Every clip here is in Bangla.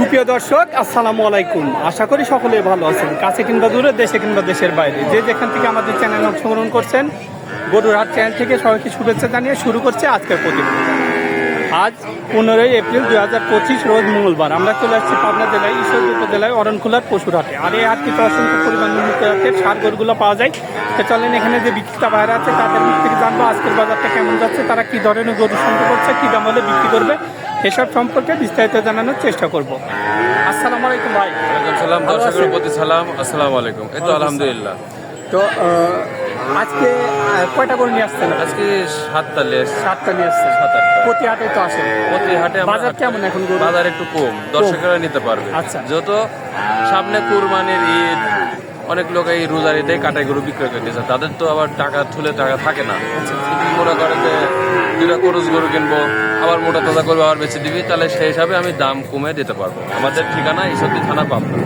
সুপ্রিয় দর্শক, আসসালামু আলাইকুম। আশা করি সকলে ভালো আছেন, কাছে কিংবা দূরে, দেশে কিংবা দেশের বাইরে, যে যেখান থেকে আমাদের চ্যানেল অংশগ্রহণ করছেন। গরুর হাট চ্যানেল থেকে সবাইকে শুভেচ্ছা জানিয়ে শুরু করছে আজকের প্রতিবেদন। আজ 15 এপ্রিল 2025 রোজ মঙ্গলবার। আমরা চলে আসছি পাবনা জেলায় ঈশ্বরদী উপজেলায় অরণখোলার পশুর হাটে। আর এই হাটটিতে অসংখ্য পরিমাণ উন্নত জাতের ষাঁড় গরুগুলো পাওয়া যায়। তো চলেন এখানে যে বিক্রেতা ভাইরা আছে তাদের মুখ থেকে জানবো আজকের বাজারটা কেমন যাচ্ছে, তারা কি ধরনের গরু সংগ্রহ করছে, কি দাম হলে বিক্রি করবে, এসব সম্পর্কে বিস্তারিত জানানোর চেষ্টা করব। আসসালামু আলাইকুম ভাই। ওয়ালাইকুম সালাম, দর্শকের প্রতি সালাম। আসসালামু আলাইকুম। এই তো আলহামদুলিল্লাহ। তো আজকে কয়টা গরু নিয়ে আসছেন? আজকে 7টা নিয়ে আসছেন। 7-8টা প্রতি হাটে তো আসেন। প্রতি হাটে বাজার কেমন এখন গরু? বাজার একটু কম, দর্শকেরা নিতে পারবে। আচ্ছা। যেহেতু সামনে কুরবানির ঈদ, অনেক লোক এই রোজার ঈদে কাটাই গরু বিক্রয় করতেছে, তাদের তো আবার টাকা ঠুলে টাকা থাকে না। মনে করে যে দুটা করজ গরু কিনবো, আবার মোটা তাজা করবো, আবার বেঁচে দিবি, তাহলে সেই হিসাবে আমি দাম কমে দিতে পারবো। আমাদের ঠিকানা ঈশ্বরদী থানা পাবনা।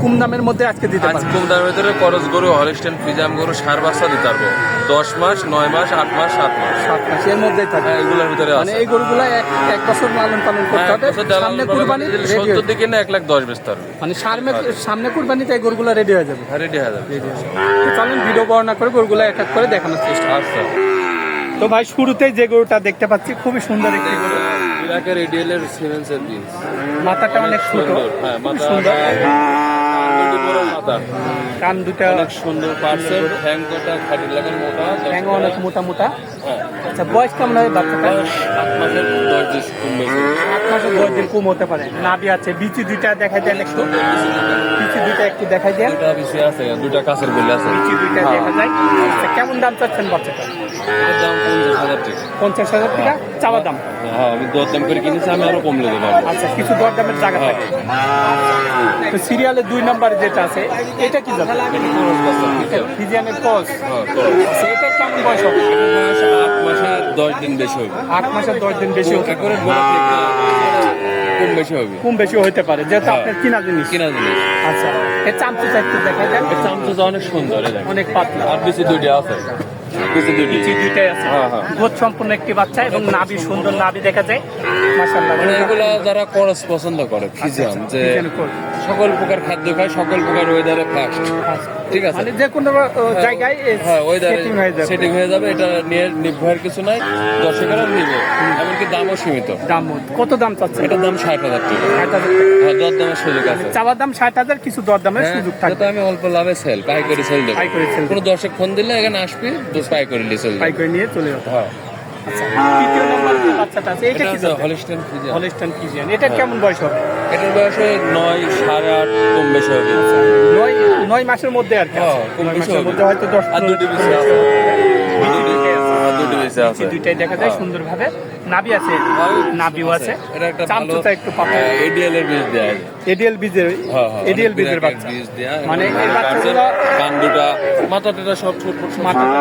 কম দামের মধ্যে আজকে দিতে আজ পারবেন? কম দামের ভিতরে করজ গরু, হলিস্টেইন ফ্রিজিয়ান গরু, ষাঁড় বাচ্চা দিতে পারবো। 10 মাস, 9 মাস, 8 মাস, 7 মাস, 7 মাস এর মধ্যেই থাকে। হ্যাঁ, এগুলোর ভিতরে মানে আছে। এই গরুগুলা এক বছর লালন পালন করতে হবে। সামনে কুরবানি রেডি 70 দিকে না 1,10,000 বেচতে পারবে। মানে সামনে কুরবানিতে এই গরুগুলা রেডি হয়ে যাবে। হ্যাঁ, রেডি হয়ে যাবে। তো চলেন ভিডিও বর্ণনা করে গরুগুলা এক এক করে দেখানোর চেষ্টা। আচ্ছা, তো ভাই শুরুতেই যে গরুটা দেখতে পাচ্ছি খুবই সুন্দর একটি গরু। ইরাকের এডিএলের সিমেন্সের পিস, মাথাটা অনেক ছোট, হ্যাঁ, খুব মাথা সুন্দর। মাথা কান দুটা অনেক সুন্দর, পার্সেল ঠ্যাংটা খাটি লাগার মোটা, ঠ্যাং অনেক মোটা মোটা। হ্যাঁ। আচ্ছা, বয়স কেমন হবে বাচ্চাটা? 8 মাসের 10 দিন কম বেশি। 8 মাসের 10 দিন কম হতে পারে। নাভি আছে, বিচি দুইটা দেখাই দেন একটু। বিচি দুইটা একটু দেখাই দেন। দুটা বেশি আছে, দুটা কাছের বেলে আছে। বিচি দুইটা দেখা যায়। আচ্ছা, কেমন দাম চাচ্ছেন বাচ্চাটা? এটার দাম 50,000 টাকা। 50,000 টাকা চাওয়া দাম। হ্যাঁ, আমি দরদাম করে কিনেছি, আমি আরো কম লেগে পারবো। আচ্ছা, কিছু দরদামের জায়গা থাকে। তো সিরিয়ালের 2 নম্বরে যেটা আছে এটা কি জাত? ফিজিয়ানের ক্রস। এটা কেমন বয়স হবে? 8 মাসে 10 দিন বেশি হবে। 8 মাসের 10 দিন বেশি হবে। করে বড় থেকে কম বেশি হবে। কম বেশি হতে পারে, যেহেতু আপনার কিনা জিনিস। কিনা জিনিস। আচ্ছা, এর চামচুটা একটু দেখা যায়। এর চামচা অনেক সুন্দর, এই দেখেন। অনেক পাতলা। আর বেশি দুইটা আছে, বেশি দুইটা। বিচি দুইটাই আছে। হ্যাঁ, হ্যাঁ। গোদ সম্পূর্ণ একটি বাচ্চা এবং নাভি সুন্দর, নাভি দেখা যায়। মাশাআল্লাহ। মানে এগুলা যারা করস পছন্দ করে, ফিজিয়ান, যে সকল প্রকার খাদ্য খায়, সকল প্রকার ওয়েদারে ফাস্ট, ঠিক আছে, মানে যে কোনো জায়গায় হ্যাঁ, ওয়েদারে সেটিং হয়ে যাবে। সেটিং হয়ে যাবে। এটা নিয়ে নির্ভয়ের কিছু নাই, দর্শকেরা নিবে। এমনকি দামও সীমিত। দাম কত দাম চাচ্ছে? এটার দাম 60,000 টাকা। 60,000 হ্যাঁ, দরদামের সুযোগ আছে। চাওয়ার দাম 60,000, কিছু দরদামের হ্যাঁ, সুযোগ যাতে থাকবে। আমি অল্প লাভে সেল, পাইকারি সেল দেবো। পাইকারি sell কোনো দর্শক ফোন দিলে এখানে আসবি, তো পাইকারি সেল দেবো। পাইকারি নিয়ে চলে যেতে। হ্যাঁ, আচ্ছা, তৃতীয় নম্বর যে বাচ্চাটা আছে এটা কি জাতের? হলিস্টেইন ফ্রিজিয়ান। Holstein Friesian. এটা কেমন বয়স হবে? এটার বয়সে 9, 8.5 কম বেশি হবে। 9 মাসের মধ্যে আর কি। হ্যাঁ, কম 9 বেশি মাসের হবে। মধ্যে হয়তো 10 আর দুটি বেশি আছে। দুটি বেশি আছে। দুইটাই দেখা যায় সুন্দরভাবে। নাভি আছে, নাভিও আছে। এটা একটা ভালো চামচুটা একটু পাতলা। এডিএল এর বীজ দেয়া। এডিএল বীজের, এডিএল বীজের বাচ্চা। বীজ দেয়া, মানে এই বাচ্চাগুলো কান দুটা, মাথা টাটা সব ছোট ছোট। মাথাটা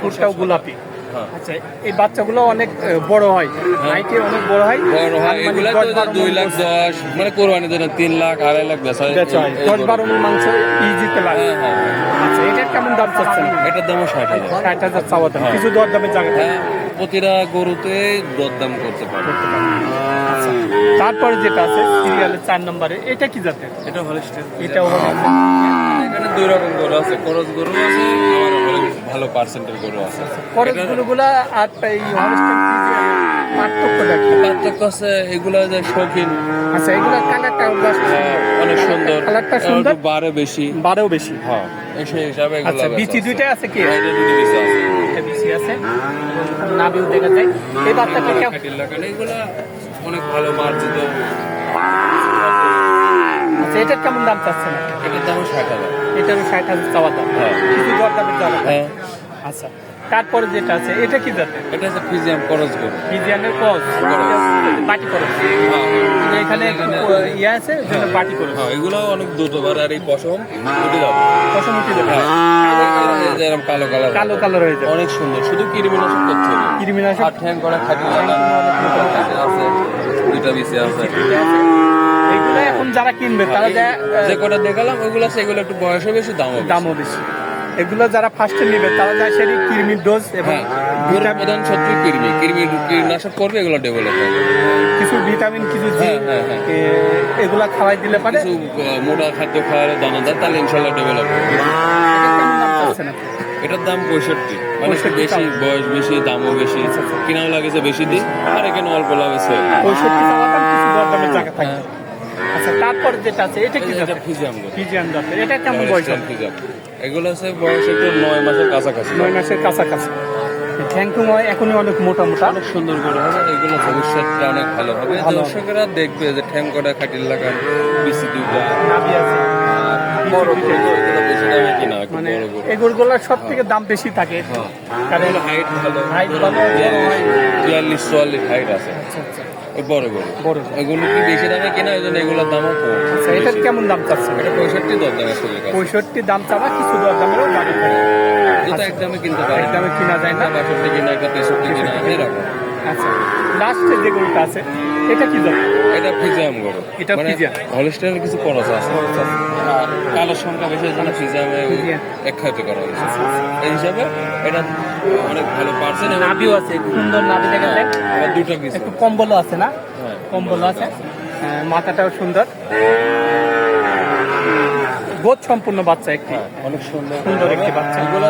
ঠোঁটটাও গোলাপি। হ্যাঁ। আচ্ছা, এই বাচ্চাগুলো অনেক বড় হয়, হাইটে অনেক বড় হয়। বড় হয় এগুলা তো 2,10,000, মানে কোরবানির জন্য 3 লাখ 2.5 লাখ বেচা হয়। 10-12 মণ মাংস ইজিতে লাগে। হ্যাঁ, হ্যাঁ। আচ্ছা, এটার কেমন দাম চাচ্ছেন? এটার দামও 60,000। 60,000 চাওয়া দাম। কিছু দরদামের জায়গা থাকে। হ্যাঁ, প্রতিটা গরুতে দরদাম করতে পারে। আচ্ছা, তারপরে যেটা আছে সিরিয়ালের 4 নম্বরে এটা কি জাতের? এটা হলিস্টেইন। এটাও হবে। এখানে 2 রকম গরু আছে, করজ গরু আছে, আবার ভালো পার্সেন্টের গরু আছে। খরচ গরুগুলা আর এই হলস্টাইন ফ্রিজিয়ানের পার্থক্যটা কি? পার্থক্য আছে, এগুলা যে শৌখিন, আচ্ছা, এগুলা কালারটা অনেক সুন্দর, কালারটা সুন্দর, বারে বেশি, বারেও বেশি। হ্যাঁ, সেই হিসাবে এগুলা আচ্ছা, বেচা বিচি আছে। দুইটাই আছে কি? হ্যাঁ, এটা দুটো বেশি আছে। এটা বিচি আছে, নাভিও দেখা যায়। এই বাচ্চাটা কেমন? খাটির লাগানো, এগুলা অনেক ভালো মার্জিত। আচ্ছা, এটার কেমন দাম চাচ্ছেন? এটার দাম 60,000। এটারও 60,000 চাওয়া দাম। হ্যাঁ। কিছু দরদামের জায়গা থাকে। হ্যাঁ, আচ্ছা, তারপরে যেটা আছে এটা কি জাতের? এটা হচ্ছে ফ্রিজিয়ান করজ গরু। ফ্রিজিয়ানের ক্রস, বাটি করস। এখানে ইয়ে আছে, যেটা বাটি করস। হ্যাঁ, এগুলাও অনেক দ্রুতবার, আর এই পশম উঠে যাবে। পশম উঠে যাবে। যেরকম কালো কালার, কালো কালার হয়ে যাবে। অনেক সুন্দর, শুধু কৃমিনাশক করতে হবে। কৃমিনাশক। আর ঠ্যাং করা খাটি লাগানো আছে, দুটা বেশি আছে। এইগুলো এখন যারা কিনবে তারা যে কটা দেখালাম ওইগুলো আছে, এগুলো একটু বয়সও বেশি, দামও বেশি। এগুলো যারা ফার্স্টে নিবে তারা যায় সেই কৃমির ডোজ এবং হ্যাঁ, প্রধান শত্রু কৃমিনাশক করবে, এগুলো ডেভেলপ হবে। কিছু ভিটামিন কিছু হ্যাঁ, হ্যাঁ, হ্যাঁ। এগুলা খাওয়াই দিলে পারে। কিছু মোটা খাদ্য খাওয়ালে দানাদার, তাহলে ইনশাল্লাহ ডেভেলপ হবে। এটা কেমন দাম চাচ্ছেন আপনি? এটার দাম 65, মানে 65 বেশি বয়স বেশি, দামও বেশি, কিনাও লাগেছে বেশি দিই, আর এখানে অল্প লাগেছে। 65 চাওয়া দাম, কিছু দরদামের জায়গা থাকে। আচ্ছা, তারপর যেটা আছে এটা কি এটা জাতের? ফিজিয়াম ফিজিয়ান জাতের। এটা কেমন বয়স হবে? ফিজিয়াম, এগুলো আছে বয়স একটু 9 মাসের কাছাকাছি। 9 মাসের কাছাকাছি। ঠ্যাং টুং হয় এখনই অনেক মোটা মোটা। অনেক সুন্দর করে হবে, এগুলো ভবিষ্যৎটা অনেক ভালো হবে। ভালো হবে। দর্শকেরা দেখবে যে ঠ্যাং কটা খাটির লাগান, বিসি দুইটা, নাভি আছে। বড় বড়, এগুলো বেশি দামে কিনা, একটু মানে বড় বড়। এগুলোর সব থেকে দাম বেশি থাকে। হ্যাঁ, কারণ এগুলো হাইট ভালো, হাইট ভালো, বড় হয়। 42-44 হাইট আছে, আচ্ছা আচ্ছা ওই বড় বড়। বড়। এগুলো কি বেশি দামে কিনা, ওই জন্য এগুলোর দামও কম। আচ্ছা, এটার কেমন দাম চাচ্ছেন? এটা 65 দর দামে সুযোগ আছে। 65 দাম চাওয়া, কিছু দরদামেরও দাম থাকে। যেটা একদমে কিনতে পারে, একদমে কিনা যায় না। 62 কিনা, একটা 63 কিনা, এরকম। আচ্ছা, লাস্টে যে গরুটা আছে এটা কি জাত? এটা ফিজিয়াম গরু, এটা মানে ফিজিয়াম। হলস্টাইনের কিছু খরচ আছে, আর কালোর সংখ্যা বেশি, এখানে ফিজিয়ামে ফিজিয়াম। একখাইতে করা হয়েছে। এই হিসাবে এটা অনেক ভালো পার্সেন্ট, এবং নাভিও আছে, সুন্দর নাভি দেখা যায়। আবার দুটো পিস। একটু কম্বলও আছে না? হ্যাঁ, কম্বলও আছে। মাথাটাও সুন্দর, গোদ সম্পূর্ণ বাচ্চা একটি। অনেক সুন্দর সুন্দর একটি বাচ্চা। এগুলো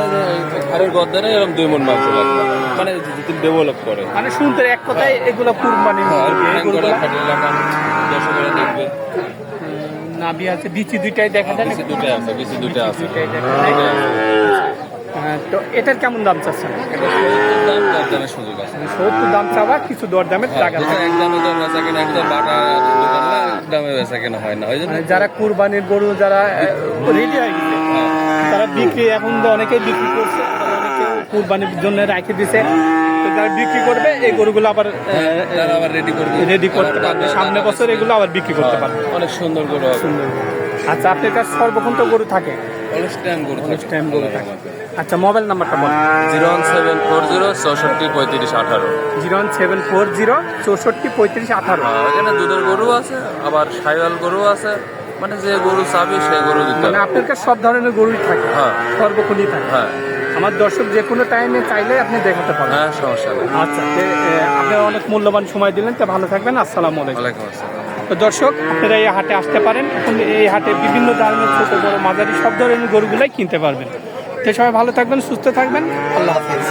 ঘরের গদ্দারে এরকম 2 মণ মাংস লাগবে, মানে যদি ডেভেলপ করে। মানে সুন্দর, এক কথায় এগুলো কুরবানি। করে খাটিয়ে লাগান, দর্শকেরা দেখবে। নাভি আছে, বিচি দুইটাই দেখা যায় না? বিসি দুটো আছে, বিসি দুটো আছে। দুইটাই দেখা যায়। তো এটার কেমন দাম চাচ্ছেন? এটা 70 দাম, দরদামের সুযোগ আছে। 70 দাম চাওয়া, কিছু দরদামের জায়গা যেটা থাকে। একদমে তো বেচা কেনা, একদম বাটা দোকানে একদমে বেচা কেনা হয় না, ওই জন্য। মানে যারা কুরবানির গরু যারা রেডি হয়ে গেছে, তারা বিক্রি, এখন তো অনেকেই বিক্রি করছে, অনেকে কুরবানির জন্য রেখে দিছে। তো যারা বিক্রি করবে এই গরুগুলো আবার তারা আবার রেডি করতে পারবে, সামনে বছর এগুলো আবার বিক্রি করতে পারবে। অনেক সুন্দর গরু হবে। সুন্দর। আচ্ছা, আপনার কাছে সর্বক্ষণ তো গরু থাকে? অনেক টাইম গরু অনেক থাকে। টাইম গরু থাকে। আচ্ছা, মোবাইল নাম্বারটা বলুন। 01740 64 35 18। 01740 64 35 18। এখানে দুধের গরু আছে, আবার সাইওয়াল গরু আছে, মানে যে গরু চাবি সেই গরু দিতে মানে হবে। আপনার কাছে সব ধরনের গরুই থাকে? হ্যাঁ। সর্বক্ষণই থাকে? হ্যাঁ, আমার দর্শক যে কোনো টাইমে চাইলে আপনি দেখাতে পারবেন। হ্যাঁ, সমস্যা নেই। আচ্ছা, আপনারা অনেক মূল্যবান সময় দিলেন, তো ভালো থাকবেন। আসসালামু আলাইকুম। ওয়ালাইকুম আসসালাম। তো দর্শক, আপনারা এই হাটে আসতে পারেন। এখন এই হাটে বিভিন্ন ধরনের ছোট বড় মাঝারি সব ধরনের গরুগুলাই কিনতে পারবেন। তো সবাই ভালো থাকবেন, সুস্থ থাকবেন। আল্লাহ হাফেজ।